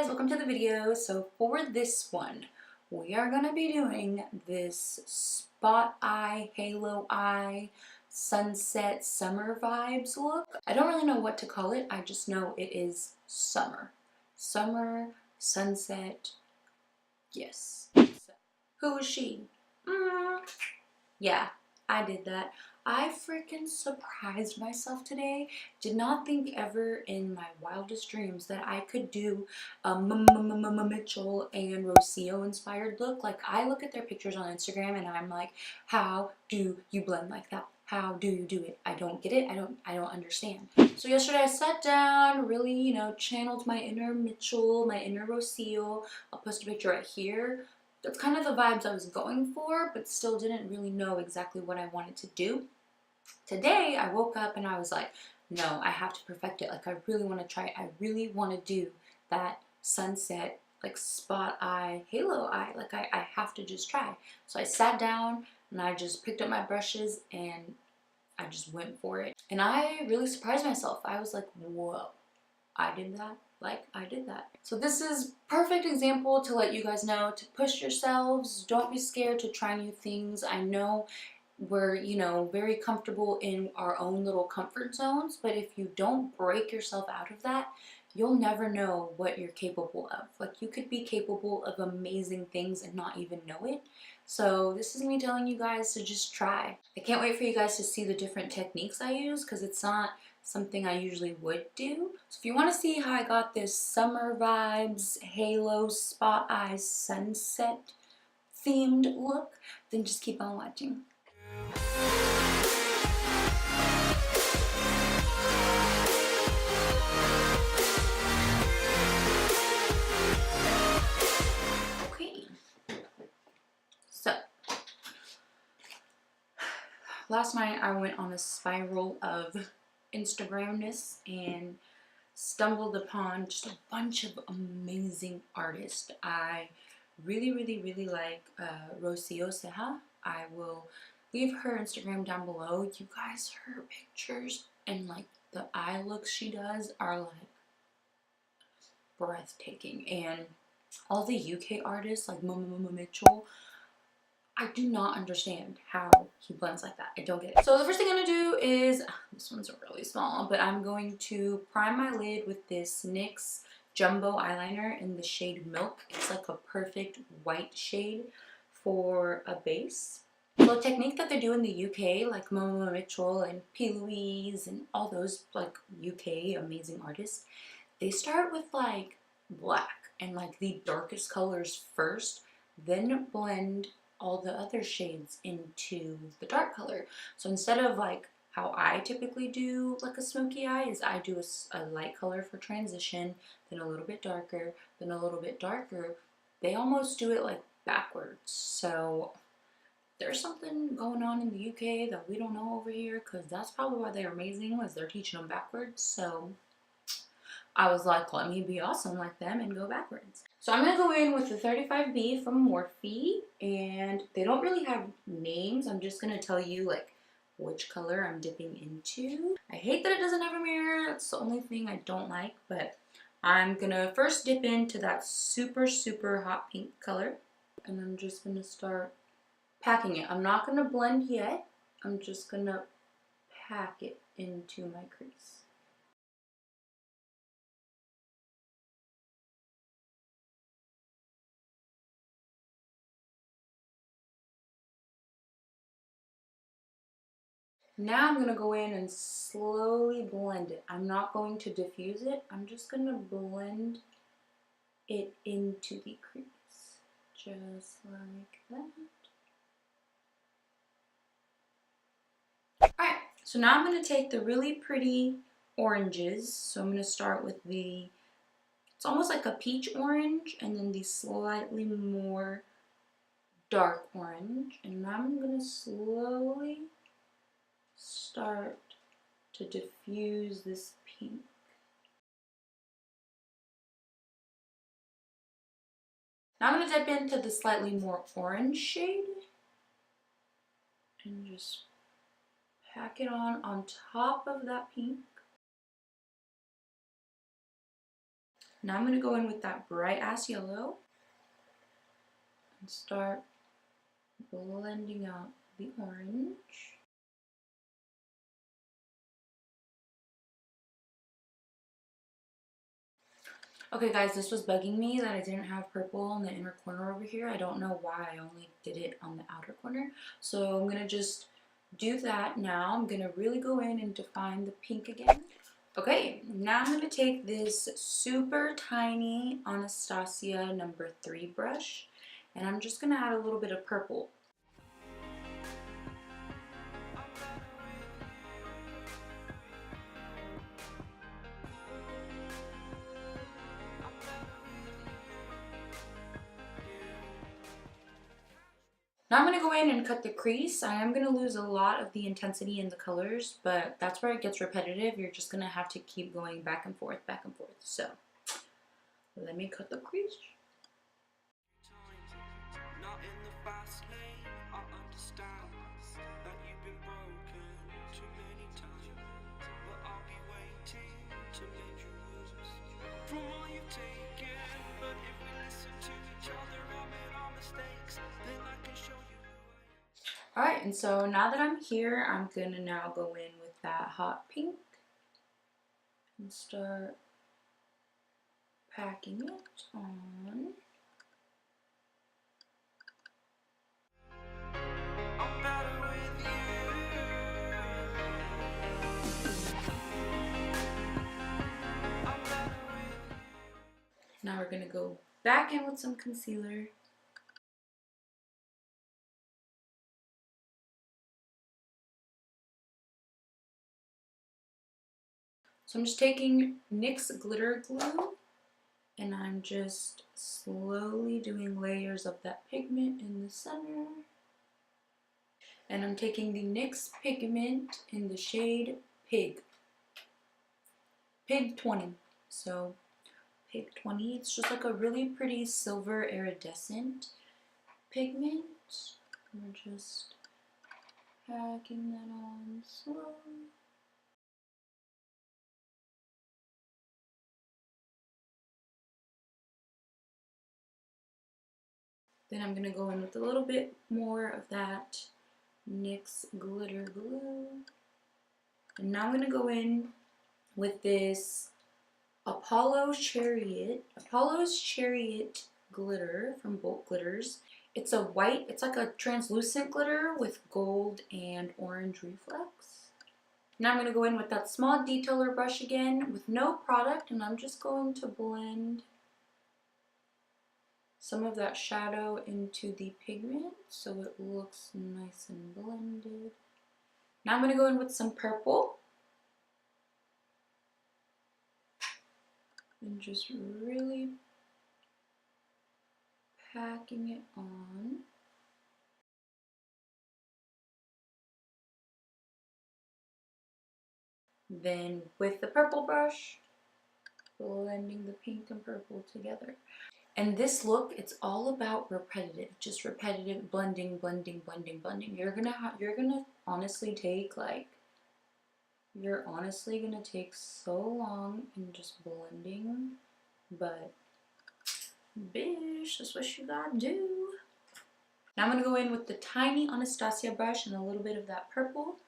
guys, welcome to the video. So for this one, we are going to be doing this spot eye, halo eye, sunset, summer vibes look. I don't really know what to call it. I just know it is summer. Summer, sunset, yes. So, who is she? Yeah, I did that. I freaking surprised myself today. Did not think ever in my wildest dreams that I could do a Mitchell and Rocio inspired look. Like, I look at their pictures on Instagram and I'm like, how do you blend like that? How do you do it? I don't get it. I don't understand. So yesterday I sat down, really, channeled my inner Mitchell, my inner Rocio. I'll post a picture right here. That's kind of the vibes I was going for, but still didn't really know exactly what I wanted to do. Today, I woke up and I was like, no, I have to perfect it. Like, I really want to try it. I really want to do that sunset, like, spot eye, halo eye. Like, I have to just try. So I sat down and I just picked up my brushes and I just went for it. And I really surprised myself. I was like, whoa, I did that. Like, I did that. So this is perfect example to let you guys know to push yourselves. Don't be scared to try new things. I know we're, very comfortable in our own little comfort zones, but if you don't break yourself out of that, you'll never know what you're capable of. Like, you could be capable of amazing things and not even know it. So this is me telling you guys to just try. I can't wait for you guys to see the different techniques I use because it's not something I usually would do. So if you want to see how I got this summer vibes, halo, spot eyes, sunset themed look, then just keep on watching. Okay, so last night I went on a spiral of Instagramness and stumbled upon just a bunch of amazing artists. I really like Rocio Ceja. I will leave her Instagram down below. You guys, her pictures and like the eye looks she does are like breathtaking. And all the UK artists like Mitchell, I do not understand how he blends like that. I don't get it. So the first thing I'm going to do is, this one's really small, but I'm going to prime my lid with this NYX Jumbo eyeliner in the shade Milk. It's like a perfect white shade for a base. So a technique that they do in the UK, like Momo Mitchell and P. Louise and all those like UK amazing artists, they start with like black and like the darkest colors first, then blend all the other shades into the dark color. So instead of like how I typically do like a smoky eye, is I do a light color for transition, then a little bit darker, then a little bit darker. They almost do it like backwards. So there's something going on in the UK that we don't know over here, because that's probably why they're amazing, is they're teaching them backwards. So I was like, let me be awesome like them and go backwards. So I'm going to go in with the 35B from Morphe, and they don't really have names. I'm just going to tell you like which color I'm dipping into. I hate that it doesn't have a mirror. That's the only thing I don't like, but I'm going to first dip into that super hot pink color, and I'm just going to start packing it. I'm not going to blend yet. I'm just going to pack it into my crease. Now I'm going to go in and slowly blend it. I'm not going to diffuse it. I'm just going to blend it into the crease. Just like that. Alright, so now I'm going to take the really pretty oranges. So I'm going to start with it's almost like a peach orange, and then the slightly more dark orange. And now I'm going to slowly start to diffuse this pink. Now I'm going to dip into the slightly more orange shade and just pack it on top of that pink. Now I'm going to go in with that bright ass yellow and start blending out the orange. Okay guys, this was bugging me that I didn't have purple in the inner corner over here. I don't know why I only did it on the outer corner. So I'm going to just do that now. I'm going to really go in and define the pink again. Okay, now I'm going to take this super tiny Anastasia number 3 brush and I'm just going to add a little bit of purple. Now I'm going to go in and cut the crease. I am going to lose a lot of the intensity in the colors, but that's where it gets repetitive. You're just going to have to keep going back and forth, back and forth. So let me cut the crease. Not in the fast lane, I understand that you've been broken too many times, but I'll be waiting to make you lose from all you've taken. But if we listen to each other and admit our mistakes, then I can show you who I am. Alright, and so now that I'm here, I'm gonna now go in with that hot pink and start packing it on. Now we're going to go back in with some concealer. So I'm just taking NYX glitter glue and I'm just slowly doing layers of that pigment in the center. And I'm taking the NYX pigment in the shade Pig 20. So Pig 20, it's just like a really pretty silver iridescent pigment. We're just packing that on slowly. Then I'm going to go in with a little bit more of that NYX glitter glue. And now I'm going to go in with this Apollo's Chariot glitter from Bolt Glitters. It's a white, it's like a translucent glitter with gold and orange reflex. Now I'm going to go in with that small detailer brush again with no product, and I'm just going to blend some of that shadow into the pigment so it looks nice and blended. Now I'm going to go in with some purple and just really packing it on. Then with the purple brush, blending the pink and purple together. And this look, it's all about repetitive, just repetitive blending, blending, blending, blending. You're gonna honestly take so long in just blending, but bish, that's what you gotta do. Now I'm gonna go in with the tiny Anastasia brush and a little bit of that purple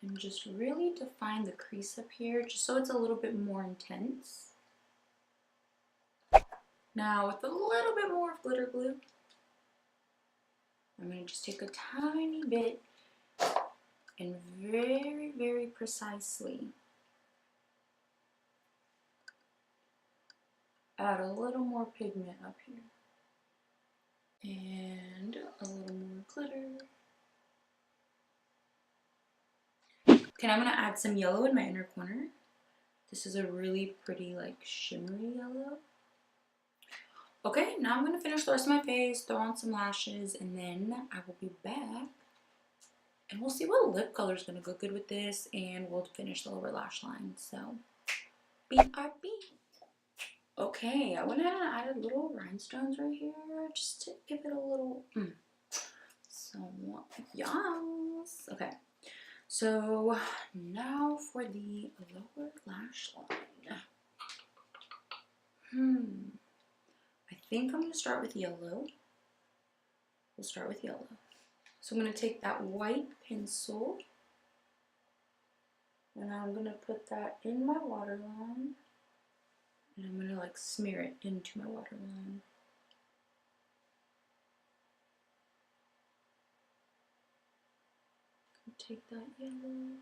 and just really define the crease up here, just so it's a little bit more intense. Now with a little bit more of glitter glue, I'm going to just take a tiny bit and very, very precisely add a little more pigment up here. And a little more glitter. Okay, I'm going to add some yellow in my inner corner. This is a really pretty, like, shimmery yellow. Okay, now I'm going to finish the rest of my face, throw on some lashes, and then I will be back. And we'll see what lip color is going to go good with this, and we'll finish the lower lash line. So, BRB. Okay, I went ahead and added little rhinestones right here, just to give it a little, somewhat, yes. Okay, so now for the lower lash line. I think I'm going to start with yellow. We'll start with yellow. So I'm going to take that white pencil and I'm going to put that in my waterline. And I'm going to like smear it into my waterline. Take that yellow.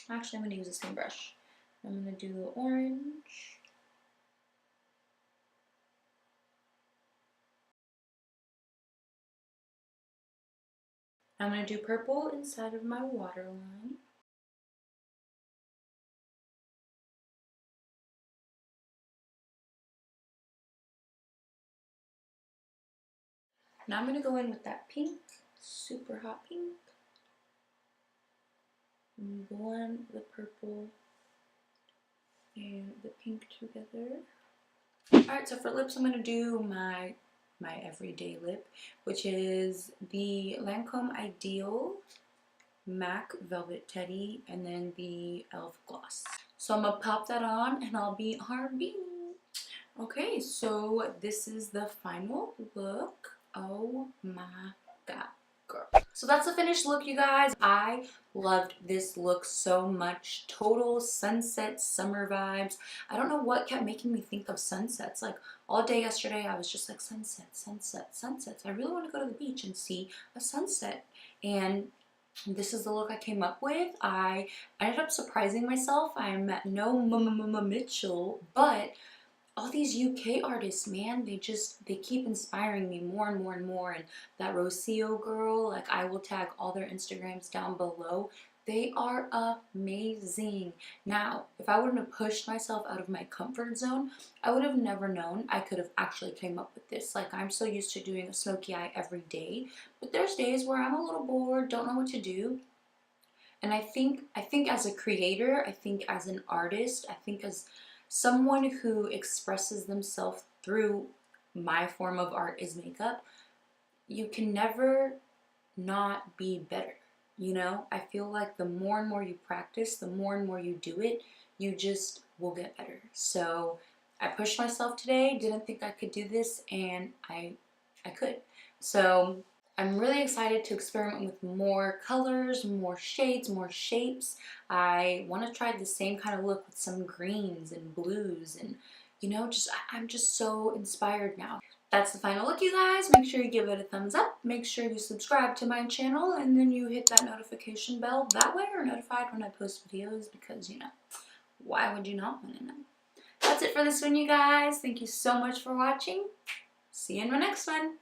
Actually, I'm going to use the same brush. I'm going to do the orange. I'm going to do purple inside of my waterline. Now I'm going to go in with that pink, super hot pink. And blend the purple and the pink together. Alright, so for lips I'm going to do my everyday lip, which is the Lancome Ideal MAC Velvet Teddy and then the e.l.f. gloss. So I'm going to pop that on and I'll be RB. Okay, so this is the final look. Oh my god, girl. So that's the finished look, you guys. I loved this look so much. Total sunset summer vibes. I don't know what kept making me think of sunsets. Like all day yesterday I was just like sunset, sunset, sunsets. I really want to go to the beach and see a sunset. And this is the look I came up with. I ended up surprising myself. I'm no Mitchell, but all these UK artists, man, they keep inspiring me more and more and more. And that Rocio girl, like I will tag all their Instagrams down below. They are amazing. Now, if I wouldn't have pushed myself out of my comfort zone, I would have never known I could have actually came up with this. Like I'm so used to doing a smoky eye every day, but there's days where I'm a little bored, don't know what to do. And I think as a creator, I think as an artist, I think as someone who expresses themselves through my form of art is makeup, you can never not be better. You know, I feel like the more and more you practice, the more and more you do it, you just will get better. So I pushed myself today, didn't think I could do this, and I could. So I'm really excited to experiment with more colors, more shades, more shapes. I want to try the same kind of look with some greens and blues and, you know, I'm just so inspired now. That's the final look, you guys. Make sure you give it a thumbs up. Make sure you subscribe to my channel and then you hit that notification bell. That way you're notified when I post videos because, you know, why would you not want to know? That's it for this one, you guys. Thank you so much for watching. See you in my next one.